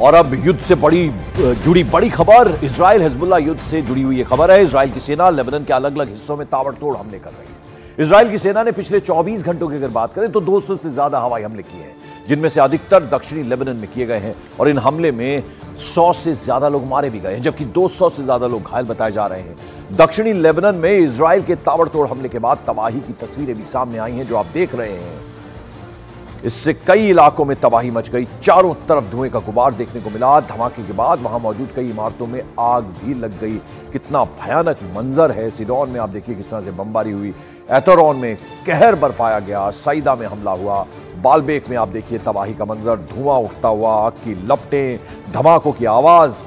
और अब युद्ध से जुड़ी बड़ी खबर, इजराइल हिजबुल्लाह युद्ध से जुड़ी हुई यह खबर है। इजराइल की सेना लेबनान के अलग अलग हिस्सों में ताबड़तोड़ हमले कर रही है। इजराइल की सेना ने पिछले 24 घंटों की अगर बात करें तो 200 से ज्यादा हवाई हमले किए हैं, जिनमें से अधिकतर दक्षिणी लेबनान में किए गए हैं। और इन हमले में 100 से ज्यादा लोग मारे भी गए हैं, जबकि 200 से ज्यादा लोग घायल बताए जा रहे हैं। दक्षिणी लेबनान में इजराइल के ताबड़तोड़ हमले के बाद तबाही की तस्वीरें भी सामने आई हैं, जो आप देख रहे हैं। इससे कई इलाकों में तबाही मच गई, चारों तरफ धुएं का गुबार देखने को मिला। धमाके के बाद वहां मौजूद कई इमारतों में आग भी लग गई। कितना भयानक मंजर है। सिडोन में आप देखिए किस तरह से बमबारी हुई, एतरोन में कहर बरपाया गया, सईदा में हमला हुआ, बालबेक में आप देखिए तबाही का मंजर, धुआं उठता हुआ, आग की लपटें, धमाकों की आवाज,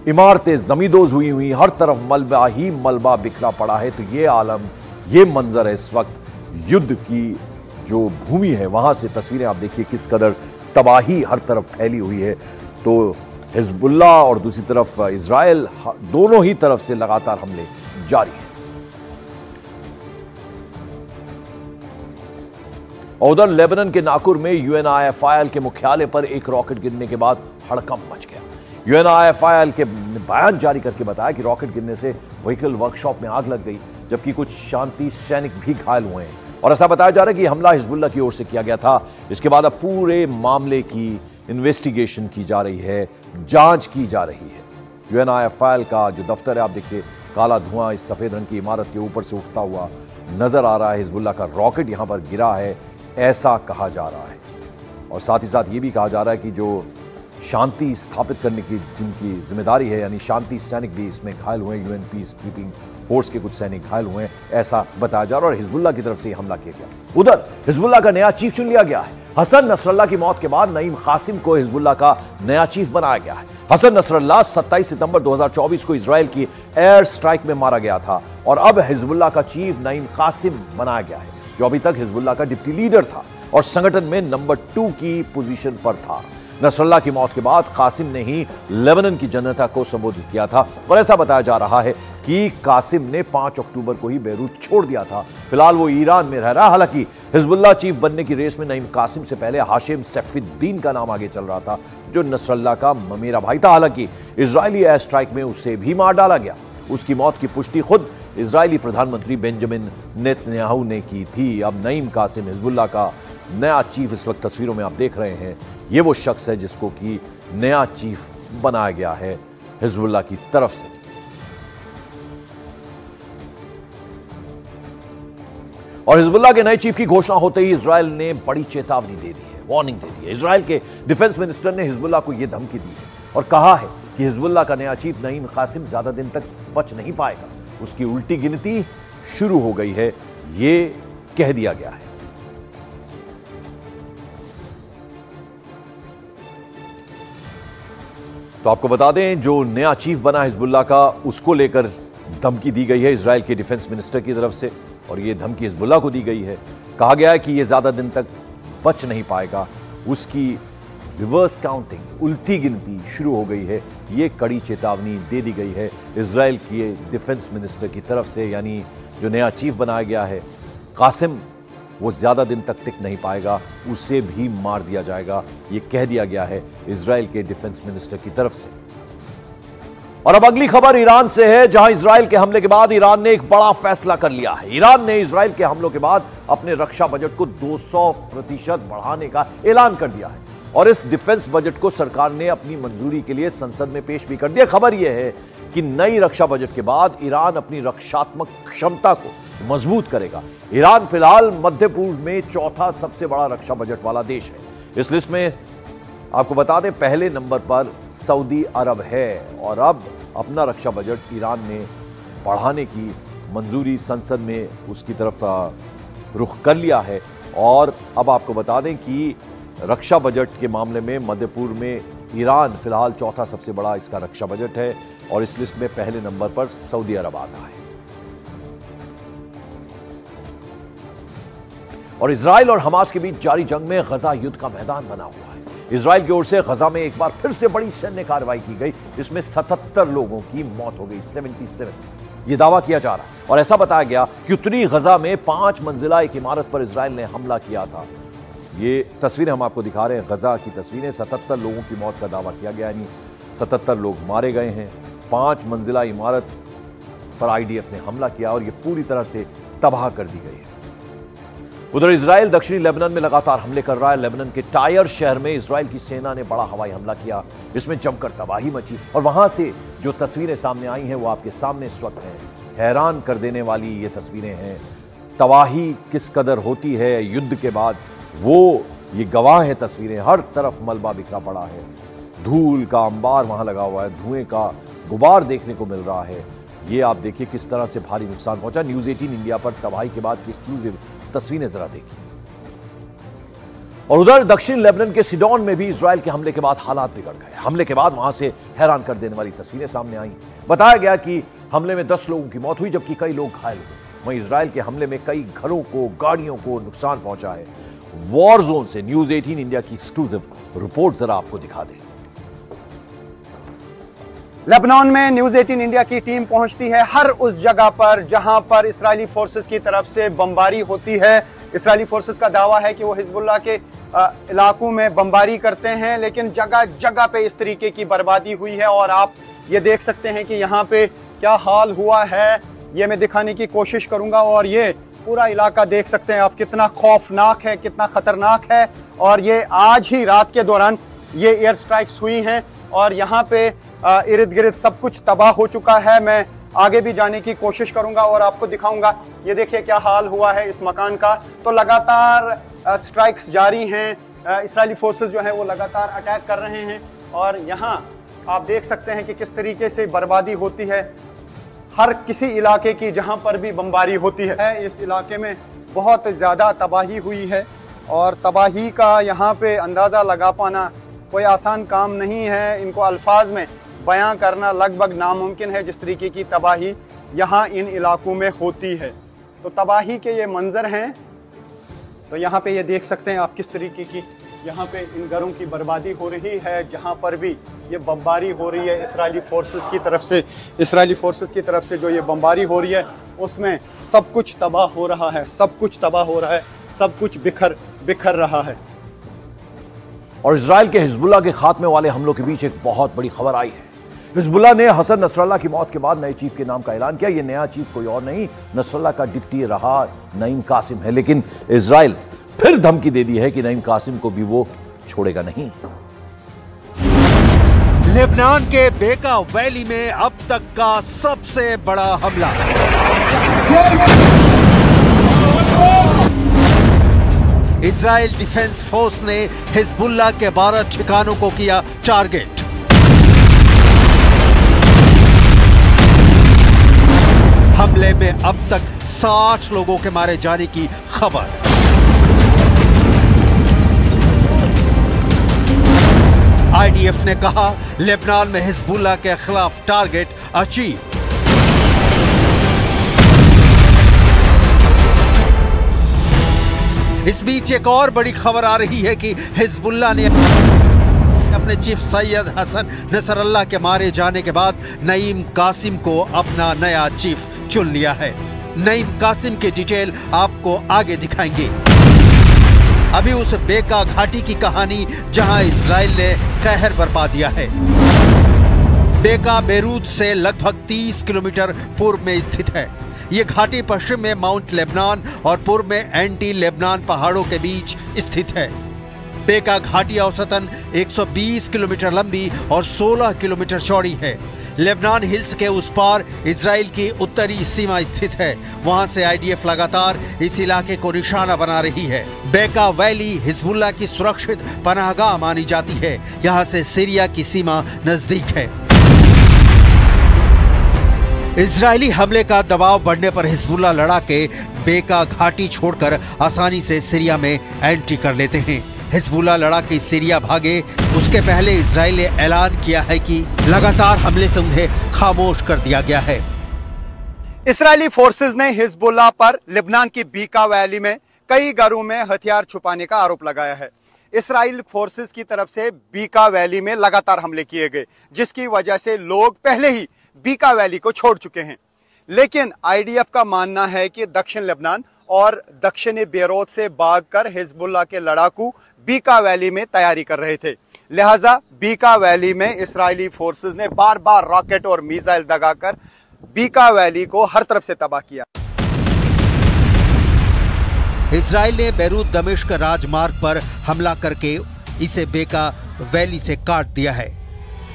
इमारतें जमींदोज हुई, हर तरफ मलबा ही मलबा बिखरा पड़ा है। तो ये आलम, ये मंजर है इस वक्त युद्ध की जो भूमि है, वहां से तस्वीरें आप देखिए किस कदर तबाही हर तरफ फैली हुई है। तो हिजबुल्लाह और दूसरी तरफ इजराइल, दोनों ही तरफ से लगातार हमले जारी हैं। और उधर लेबनान के नाकुर में यूएनआईएफआईएल के मुख्यालय पर एक रॉकेट गिरने के बाद हड़कंप मच गया। यूएनआईएफआईएल के बयान जारी करके बताया कि रॉकेट गिरने से व्हीकल वर्कशॉप में आग लग गई, जबकि कुछ शांति सैनिक भी घायल हुए हैं। और ऐसा बताया जा रहा है कि हमला हिजबुल्लाह की ओर से किया गया था। इसके बाद अब पूरे मामले की इन्वेस्टिगेशन की जा रही है, जांच की जा रही है। यूएनआईएफआईएल का जो दफ्तर है, आप देखिए काला धुआं इस सफेद रंग की इमारत के ऊपर से उठता हुआ नजर आ रहा है। हिजबुल्लाह का रॉकेट यहां पर गिरा है, ऐसा कहा जा रहा है। और साथ ही साथ ये भी कहा जा रहा है कि जो शांति स्थापित करने की जिनकी जिम्मेदारी है, यानी शांति सैनिक भी इसमें घायल हुए, यूएन पीस कीपिंग फोर्स के कुछ सैनिक घायल हुए हैं, ऐसा बताया जा रहा है। और हिजबुल्लाह की तरफ से हमला किया गया। उधर हिजबुल्लाह का नया चीफ चुन लिया गया है। हसन नसरल्लाह की मौत के बाद नईम कासिम को हिजबुल्लाह का नया चीफ बनाया गया है। हसन नसरल्लाह 27 सितंबर 2024 को इजराइल की एयर स्ट्राइक में मारा गया था, और अब हिजबुल्लाह का चीफ नईम कासिम बनाया गया है, जो अभी तक हिजबुल्लाह का डिप्टी लीडर था और संगठन में नंबर 2 की पोजीशन पर था। नसरल्लाह की मौत के बाद कासिम ने ही लेबनान की जनता को संबोधित किया था, और ऐसा बताया जा रहा है कि कासिम ने 5 अक्टूबर को ही बेरूत छोड़ दिया था। फिलहाल वो ईरान में रह रहा है। हालांकि हिजबुल्लाह चीफ बनने की रेस में नईम कासिम से पहले हाशिम सैफुद्दीन का नाम आगे चल रहा था, जो नसरल्लाह का ममेरा भाई था। हालांकि इजरायली एयर स्ट्राइक में उसे भी मार डाला गया। उसकी मौत की पुष्टि खुद इजरायली प्रधानमंत्री बेंजामिन नेतन्याहू ने की थी। अब नईम कासिम हिजबुल्लाह का नया चीफ इस वक्त तस्वीरों में आप देख रहे हैं। ये वो शख्स है जिसको कि नया चीफ बनाया गया है हिजबुल्लाह की तरफ से। और हिजबुल्लाह के नए चीफ की घोषणा होते ही इजराइल ने बड़ी चेतावनी दे दी है, वार्निंग दे दी है। इजराइल के डिफेंस मिनिस्टर ने हिजबुल्लाह को यह धमकी दी है और कहा है कि हिजबुल्लाह का नया चीफ नईम कासिम ज्यादा दिन तक बच नहीं पाएगा, उसकी उल्टी गिनती शुरू हो गई है, यह कह दिया गया है। तो आपको बता दें, जो नया चीफ बना हिजबुल्लाह का, उसको लेकर धमकी दी गई है इजराइल के डिफेंस मिनिस्टर की तरफ से, और यह धमकी हिजबुल्लाह को दी गई है। कहा गया है कि यह ज्यादा दिन तक बच नहीं पाएगा, उसकी रिवर्स काउंटिंग, उल्टी गिनती शुरू हो गई है। यह कड़ी चेतावनी दे दी गई है इजराइल के डिफेंस मिनिस्टर की तरफ से। यानी जो नया चीफ बनाया गया है कासिम, वो ज्यादा दिन तक टिक नहीं पाएगा, उसे भी मार दिया जाएगा, यह कह दिया गया है इजराइल के डिफेंस मिनिस्टर की तरफ से। और अब अगली खबर ईरान से है, जहां इजराइल के हमले के बाद ईरान ने एक बड़ा फैसला कर लिया है। ईरान ने इजराइल के हमलों के बाद अपने रक्षा बजट को 200% बढ़ाने का ऐलान कर दिया है, और इस डिफेंस बजट को सरकार ने अपनी मंजूरी के लिए संसद में पेश भी कर दिया। खबर यह है कि नई रक्षा बजट के बाद ईरान अपनी रक्षात्मक क्षमता को मजबूत करेगा। ईरान फिलहाल मध्य पूर्व में चौथा सबसे बड़ा रक्षा बजट वाला देश है। इस लिस्ट में आपको बता दें, पहले नंबर पर सऊदी अरब है, और अब अपना रक्षा बजट ईरान ने बढ़ाने की मंजूरी संसद में उसकी तरफ रुख कर लिया है। और अब आपको बता दें कि रक्षा बजट के मामले में मध्य पूर्व में ईरान फिलहाल चौथा सबसे बड़ा इसका रक्षा बजट है, और इस लिस्ट में पहले नंबर पर सऊदी अरब आता है। और इजराइल और हमास के बीच जारी जंग में गजा युद्ध का मैदान बना हुआ है। इजराइल की ओर से गजा में एक बार फिर से बड़ी सैन्य कार्रवाई की गई, जिसमें 77 लोगों की मौत हो गई, 77। यह दावा किया जा रहा है, और ऐसा बताया गया कि उत्तरी गजा में 5 मंजिला एक इमारत पर इजराइल ने हमला किया था। ये तस्वीरें हम आपको दिखा रहे हैं, गजा की तस्वीरें। 77 लोगों की मौत का दावा किया गया, यानी 77 लोग मारे गए हैं। 5 मंजिला इमारत पर आईडीएफ ने हमला किया और यह पूरी तरह से तबाह कर दी गई है। उधर इजराइल दक्षिणी लेबनान में लगातार हमले कर रहा है। लेबनान के टायर शहर में इजराइल की सेना ने बड़ा हवाई हमला किया, इसमें जमकर तबाही मची और वहां से जो तस्वीरें सामने आई हैं वो आपके सामने इस वक्त हैं। हैरान कर देने वाली ये तस्वीरें हैं। तबाही किस कदर होती है युद्ध के बाद, वो ये गवाह है तस्वीरें। हर तरफ मलबा बिखरा पड़ा है, धूल का अंबार वहां लगा हुआ है, धुएं का गुबार देखने को मिल रहा है। ये आप देखिए किस तरह से भारी नुकसान पहुंचा। न्यूज़ 18 इंडिया पर तबाही के बाद की एक्सक्लूसिव तस्वीरें जरा देखिए। और उधर दक्षिण लेबनान के सिडोन में भी इजराइल के हमले के बाद हालात बिगड़ गए। हमले के बाद वहां से हैरान कर देने वाली तस्वीरें सामने आई। बताया गया कि हमले में 10 लोगों की मौत हुई जबकि कई लोग घायल हुए। वहीं इजराइल के हमले में कई घरों को, गाड़ियों को नुकसान पहुंचा है। वॉर जोन से न्यूज़ 18 इंडिया की एक्सक्लूसिव रिपोर्ट जरा आपको दिखा दें। लेबनान में न्यूज़ 18 इंडिया की टीम पहुंचती है हर उस जगह पर जहां पर इस्राएली फोर्सेस की तरफ से बमबारी होती है। इस्राएली फोर्सेस का दावा है कि वो हिजबुल्लाह के इलाकों में बमबारी करते हैं, लेकिन जगह जगह पे इस तरीके की बर्बादी हुई है। और आप ये देख सकते हैं कि यहाँ पे क्या हाल हुआ है, ये मैं दिखाने की कोशिश करूंगा। और ये पूरा इलाका देख सकते हैं आप, कितना खौफनाक है, कितना खतरनाक है। और ये आज ही रात के दौरान ये एयर स्ट्राइक्स हुई हैं और यहाँ पे इर्द गिर्द सब कुछ तबाह हो चुका है। मैं आगे भी जाने की कोशिश करूंगा और आपको दिखाऊंगा। ये देखिए क्या हाल हुआ है इस मकान का। तो लगातार स्ट्राइक्स जारी हैं, इस्राएली फोर्सेस जो है वो लगातार अटैक कर रहे हैं। और यहाँ आप देख सकते हैं कि किस तरीके से बर्बादी होती है हर किसी इलाके की जहाँ पर भी बमबारी होती है। इस इलाके में बहुत ज़्यादा तबाही हुई है और तबाही का यहाँ पे अंदाज़ा लगा पाना कोई आसान काम नहीं है। इनको अल्फाज में बयां करना लगभग नामुमकिन है जिस तरीके की तबाही यहाँ इन इलाकों में होती है। तो तबाही के ये मंजर हैं। तो यहाँ पे ये देख सकते हैं आप किस तरीके की यहाँ पे इन घरों की बर्बादी हो रही है। जहाँ पर भी ये बमबारी हो रही है इस्राएली फोर्सेस की तरफ से जो ये बमबारी हो रही है उसमें सब कुछ तबाह हो रहा है, सब कुछ तबाह हो रहा है, सब कुछ बिखर रहा है। और इजराइल के हिजबुल्लाह के खात्मे वाले हमलों के बीच एक बहुत बड़ी खबर आई है। हिजबुल्लाह ने हसन नसरल्लाह की मौत के बाद नए चीफ के नाम का ऐलान किया। यह नया चीफ कोई और नहीं, नसरल्लाह का डिप्टी रहा नईम कासिम है। लेकिन इजराइल फिर धमकी दे दी है कि नईम कासिम को भी वो छोड़ेगा नहीं। लेबनान के बेका वैली में अब तक का सबसे बड़ा हमला। इजराइल डिफेंस फोर्स ने हिजबुल्लाह के 12 ठिकानों को किया टारगेट। हमले में अब तक 60 लोगों के मारे जाने की खबर। आईडीएफ ने कहा लेबनान में हिजबुल्लाह के खिलाफ टारगेट अचीव। इस बीच एक और बड़ी खबर आ रही है कि हिजबुल्लाह ने अपने चीफ सैयद हसन नसरल्लाह के मारे जाने के बाद नईम कासिम को अपना नया चीफ चुन लिया है। नईम कासिम की डिटेल आपको आगे दिखाएंगे। अभी उस बेका घाटी की कहानी जहां इजराइल ने कहर बरपा दिया है। बेका बेरूत से लगभग 30 किलोमीटर पूर्व में स्थित है। ये घाटी पश्चिम में माउंट लेबनान और पूर्व में एंटी लेबनान पहाड़ों के बीच स्थित है। बेका घाटी औसतन 120 किलोमीटर लंबी और 16 किलोमीटर चौड़ी है। लेबनान हिल्स के उस पार इजराइल की उत्तरी सीमा स्थित है। वहां से आईडीएफ लगातार इस इलाके को निशाना बना रही है। बेका वैली हिजबुल्लाह की सुरक्षित पनाहगाह मानी जाती है। यहां से सीरिया की सीमा नजदीक है। इजरायली हमले का दबाव बढ़ने पर हिजबुल्लाह लड़ाके बेका घाटी छोड़कर आसानी से सीरिया में एंट्री कर लेते हैं। हिजबुल्लाह लड़ाके सीरिया भागे उसके पहले इजराइल ने ऐलान किया है कि लगातार हमले से उन्हें खामोश कर दिया गया है। इस्राएली फोर्सेस ने हिजबुल्लाह पर लेबनान की बेका वैली में कई घरों में हथियार छुपाने का आरोप लगाया है। इस्राएल फोर्सेस की तरफ से बेका वैली में लगातार हमले किए गए, जिसकी वजह से लोग पहले ही बेका वैली को छोड़ चुके हैं। लेकिन आईडीएफ का मानना है कि दक्षिण लेबनान और दक्षिणी बेरूत से भागकर हिजबुल्लाह के लड़ाकू बीका वैली में तैयारी कर रहे थे। लिहाजा बीका वैली में इस्राएली फोर्सेस ने बार बार रॉकेट और मिसाइल दगाकर बीका वैली को हर तरफ से तबाह किया। इजराइल ने बेरूत दमिश्क राजमार्ग पर हमला करके इसे बेका वैली से काट दिया है।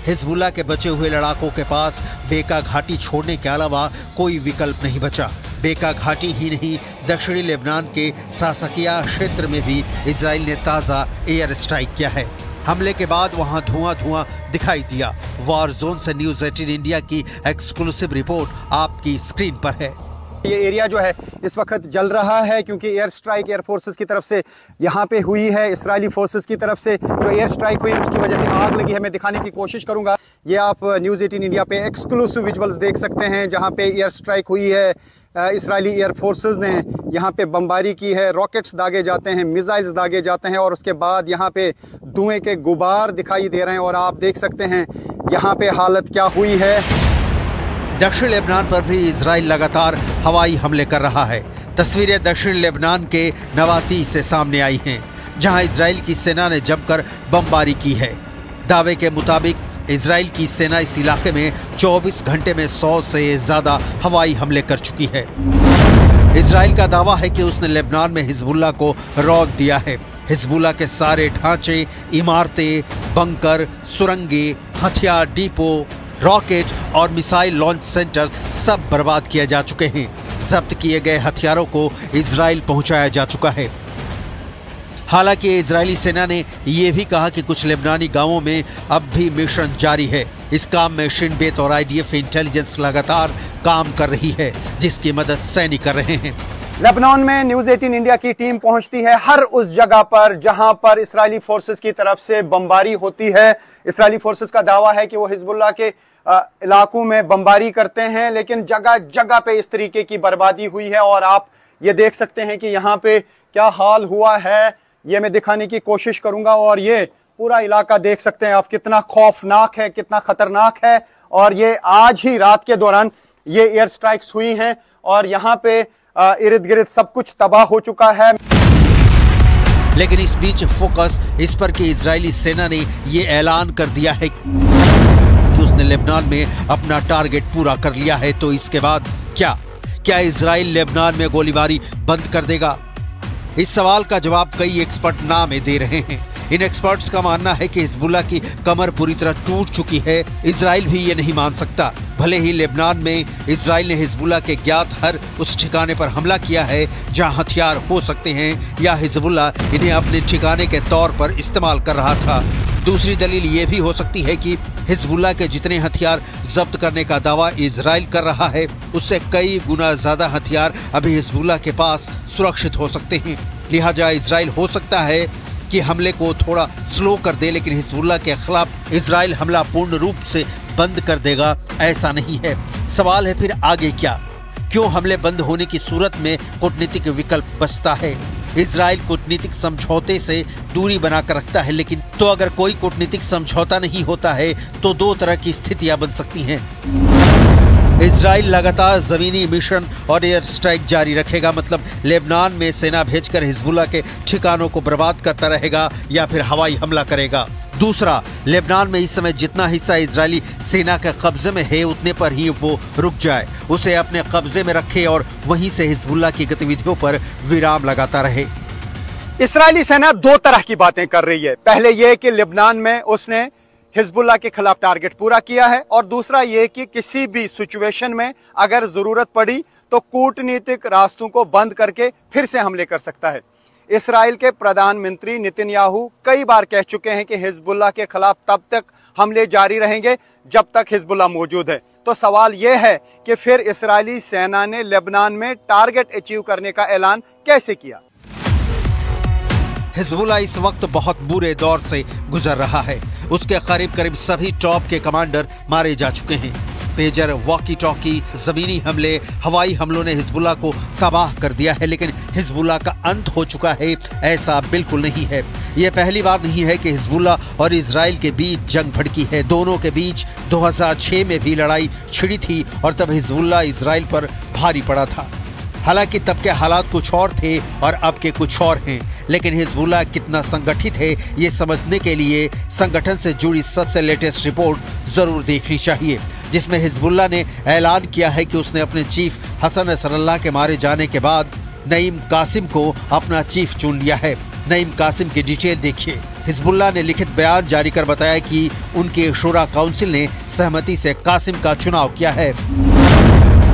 हिजबुल्लाह के बचे हुए लड़ाकों के पास बेका घाटी छोड़ने के अलावा कोई विकल्प नहीं बचा। बेका घाटी ही नहीं, दक्षिणी लेबनान के सासाकिया क्षेत्र में भी इजराइल ने ताज़ा एयर स्ट्राइक किया है। हमले के बाद वहां धुआं दिखाई दिया। वॉर जोन से न्यूज़ 18 इंडिया की एक्सक्लूसिव रिपोर्ट आपकी स्क्रीन पर है। ये एरिया जो है इस वक्त जल रहा है क्योंकि एयर स्ट्राइक एयर फोर्सेस की तरफ से यहाँ पे हुई है। इसराइली फोर्सेस की तरफ से जो एयर स्ट्राइक हुई उसकी वजह से आग लगी है। मैं दिखाने की कोशिश करूँगा। ये आप न्यूज़ 18 इंडिया पे एक्सक्लूसिव विजुअल्स देख सकते हैं जहाँ पे एयर स्ट्राइक हुई है। इसराइली एयर फोर्सेस ने यहाँ पे बमबारी की है, रॉकेट्स दागे जाते हैं, मिसाइल्स दागे जाते हैं और उसके बाद यहाँ पे धुएँ के गुबार दिखाई दे रहे हैं और आप देख सकते हैं यहाँ पे हालत क्या हुई है। दक्षिण लेबनान पर भी इजराइल लगातार हवाई हमले कर रहा है। तस्वीरें दक्षिण लेबनान के नवाती से सामने आई हैं, जहां इजराइल की सेना ने जमकर बमबारी की है। दावे के मुताबिक इजराइल की सेना इस इलाके में 24 घंटे में 100 से ज्यादा हवाई हमले कर चुकी है। इजराइल का दावा है कि उसने लेबनान में हिजबुल्लाह को रौंद दिया है। हिजबुल्लाह के सारे ढांचे, इमारतें, बंकर, सुरंगें, हथियार डिपो, रॉकेट और मिसाइल लॉन्च सेंटर सब बर्बाद किए जा चुके हैं। जब्त किए गए हथियारों को इजराइल पहुंचाया जा चुका है। हालांकि इजरायली सेना ने यह भी कहा कि कुछ लेबनानी गांवों में अब भी मिशन जारी है। इस काम में शिन बेत और आईडीएफ इंटेलिजेंस लगातार काम कर रही है, जिसकी मदद सैनिक कर रहे हैं। लेबनान में न्यूज़ 18 इंडिया की टीम पहुंचती है हर उस जगह पर जहां पर इस्राएली फोर्सेस की तरफ से बमबारी होती है। इस्राएली फोर्सेस का दावा है कि वो हिजबुल्लाह के इलाकों में बमबारी करते हैं, लेकिन जगह जगह पे इस तरीके की बर्बादी हुई है और आप ये देख सकते हैं कि यहाँ पे क्या हाल हुआ है। ये मैं दिखाने की कोशिश करूंगा और ये पूरा इलाका देख सकते हैं आप, कितना खौफनाक है, कितना खतरनाक है। और ये आज ही रात के दौरान ये एयर स्ट्राइक्स हुई हैं और यहाँ पे इर्द गिर्द सब कुछ तबाह हो चुका है। लेकिन इस बीच फोकस इस पर कि इजरायली सेना ने ये ऐलान कर दिया है कि उसने लेबनान में अपना टारगेट पूरा कर लिया है। तो इसके बाद क्या इजराइल लेबनान में गोलीबारी बंद कर देगा? इस सवाल का जवाब कई एक्सपर्ट ना में दे रहे हैं। इन एक्सपर्ट्स का मानना है कि हिजबुल्लाह की कमर पूरी तरह टूट चुकी है। इजराइल भी ये नहीं मान सकता। भले ही लेबनान में इजराइल ने हिजबुल्लाह के ज्ञात हर उस ठिकाने पर हमला किया है जहां हथियार हो सकते हैं या हिजबुल्लाह इन्हें अपने ठिकाने के तौर पर इस्तेमाल कर रहा था। दूसरी दलील ये भी हो सकती है कि हिजबुल्लाह के जितने हथियार जब्त करने का दावा इजराइल कर रहा है, उससे कई गुना ज्यादा हथियार अभी हिजबुल्लाह के पास सुरक्षित हो सकते हैं। लिहाजा इजराइल हो सकता है कि हमले को थोड़ा स्लो कर दे, लेकिन हिजबुल्लाह के खिलाफ इजराइल हमला पूर्ण रूप से बंद कर देगा, ऐसा नहीं है। सवाल है फिर आगे क्या? क्यों हमले बंद होने की सूरत में कूटनीतिक विकल्प बचता है? इजराइल कूटनीतिक समझौते से दूरी बनाकर रखता है, लेकिन तो अगर कोई कूटनीतिक समझौता नहीं होता है तो दो तरह की स्थितियां बन सकती हैं। इजराइल लगातार जमीनी मिशन और एयर स्ट्राइक जारी रखेगा, मतलब लेबनान में सेना भेजकर हिजबुल्लाह के ठिकानों को बर्बाद करता रहेगा या फिर हवाई हमला करेगा। दूसरा, लेबनान में इस समय जितना हिस्सा इजरायली सेना के कब्जे में है उतने पर ही वो रुक जाए, उसे अपने कब्जे में रखे और वहीं से हिजबुल्लाह की गतिविधियों पर विराम लगाता रहे। इस्राएली सेना दो तरह की बातें कर रही है। पहले यह कि लेबनान में उसने हिजबुल्लाह के खिलाफ टारगेट पूरा किया है और दूसरा ये कि किसी भी सिचुएशन में अगर जरूरत पड़ी तो कूटनीतिक रास्तों को बंद करके फिर से हमले कर सकता है। इस्राएल के प्रधानमंत्री नेतन्याहू कई बार कह चुके हैं कि हिजबुल्लाह के खिलाफ तब तक हमले जारी रहेंगे जब तक हिजबुल्लाह मौजूद है। तो सवाल यह है कि फिर इस्राएली सेना ने लेबनान में टारगेट अचीव करने का ऐलान कैसे किया? हिजबुल्लाह इस वक्त बहुत बुरे दौर से गुजर रहा है। उसके करीब करीब सभी टॉप के कमांडर मारे जा चुके हैं। पेजर, वॉकी टॉकी, जमीनी हमले, हवाई हमलों ने हिजबुल्लाह को तबाह कर दिया है, लेकिन हिजबुल्लाह का अंत हो चुका है ऐसा बिल्कुल नहीं है। यह पहली बार नहीं है कि हिजबुल्लाह और इजराइल के बीच जंग भड़की है। दोनों के बीच 2006 में भी लड़ाई छिड़ी थी और तब हिजबुल्लाह इजराइल पर भारी पड़ा था। हालांकि तब के हालात कुछ और थे और अब के कुछ और हैं, लेकिन हिजबुल्लाह कितना संगठित है ये समझने के लिए संगठन से जुड़ी सबसे लेटेस्ट रिपोर्ट जरूर देखनी चाहिए, जिसमें हिजबुल्लाह ने ऐलान किया है कि उसने अपने चीफ हसन नसरल्लाह के मारे जाने के बाद नईम कासिम को अपना चीफ चुन लिया है। नईम कासिम की डिटेल देखिए। हिजबुल्लाह ने लिखित बयान जारी कर बताया कि उनके शूरा काउंसिल ने सहमति से कासिम का चुनाव किया है।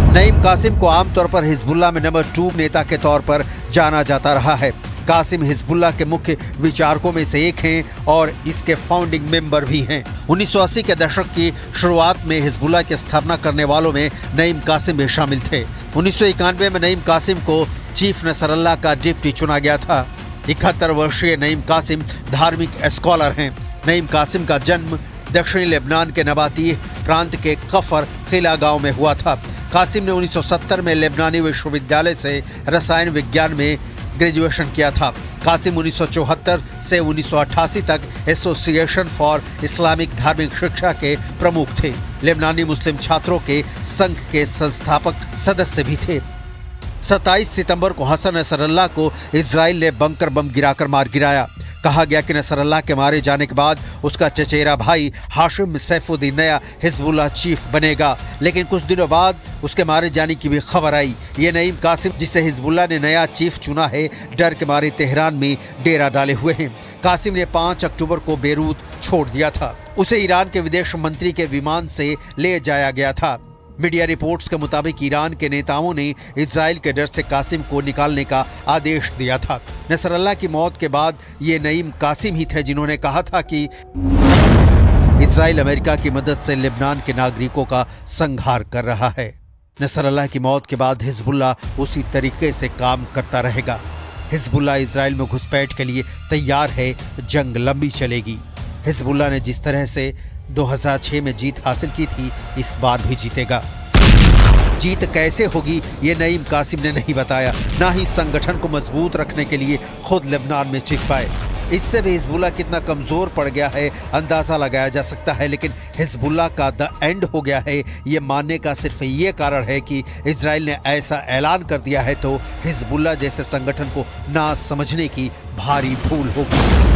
नईम कासिम को आमतौर पर हिजबुल्लाह में नंबर 2 नेता के तौर पर जाना जाता रहा है। कासिम हिजबुल्लाह के मुख्य विचारकों में से एक हैं और इसके फाउंडिंग मेंबर भी हैं। 1980 के दशक की शुरुआत में हिजबुल्लाह की स्थापना करने वालों में नईम कासिम भी शामिल थे। 1991 में नईम कासिम को चीफ नसरल्लाह का डिप्टी चुना गया था। 71 वर्षीय नईम कासिम धार्मिक स्कॉलर हैं। नईम कासिम का जन्म दक्षिणी लेबनान के नबातीह प्रांत के कफर किला गांव में हुआ था। कासिम ने 1970 में लेबनानी विश्वविद्यालय से रसायन विज्ञान में ग्रेजुएशन किया था। कासिम 1974 से 1988 तक एसोसिएशन फॉर इस्लामिक धार्मिक शिक्षा के प्रमुख थे। लेबनानी मुस्लिम छात्रों के संघ के संस्थापक सदस्य भी थे। 27 सितंबर को हसन नसरल्लाह को इजराइल ने बंकर बम गिराकर मार गिराया। कहा गया कि नसरल्लाह के मारे जाने के बाद उसका चचेरा भाई हाशिम सैफुद्दीन नया हिजबुल्लाह चीफ बनेगा, लेकिन कुछ दिनों बाद उसके मारे जाने की भी खबर आई। ये नईम कासिम, जिसे हिजबुल्लाह ने नया चीफ चुना है, डर के मारे तेहरान में डेरा डाले हुए हैं। कासिम ने 5 अक्टूबर को बेरूत छोड़ दिया था। उसे ईरान के विदेश मंत्री के विमान से ले जाया गया था। मीडिया रिपोर्ट्स के मुताबिक ईरान के नेताओं ने इजराइल के डर से कासिम को निकालने का आदेश दिया था। नसरल्लाह की मौत के बाद ये नईम कासिम ही थे जिन्होंने कहा था कि इजराइल अमेरिका की मदद से लेबनान के नागरिकों का संहार कर रहा है। नसरल्लाह की मौत के बाद हिजबुल्लाह उसी तरीके से काम करता रहेगा। हिजबुल्लाह इजराइल में घुसपैठ के लिए तैयार है। जंग लंबी चलेगी। हिजबुल्लाह ने जिस तरह से 2006 में जीत हासिल की थी, इस बार भी जीतेगा। जीत कैसे होगी ये नईम कासिम ने नहीं बताया, ना ही संगठन को मजबूत रखने के लिए खुद लेबनान में टिक पाए। इससे भी हिजबुल्लाह कितना कमजोर पड़ गया है अंदाजा लगाया जा सकता है, लेकिन हिजबुल्लाह का द एंड हो गया है ये मानने का सिर्फ ये कारण है कि इजराइल ने ऐसा ऐलान कर दिया है, तो हिजबुल्लाह जैसे संगठन को ना समझने की भारी भूल होगी।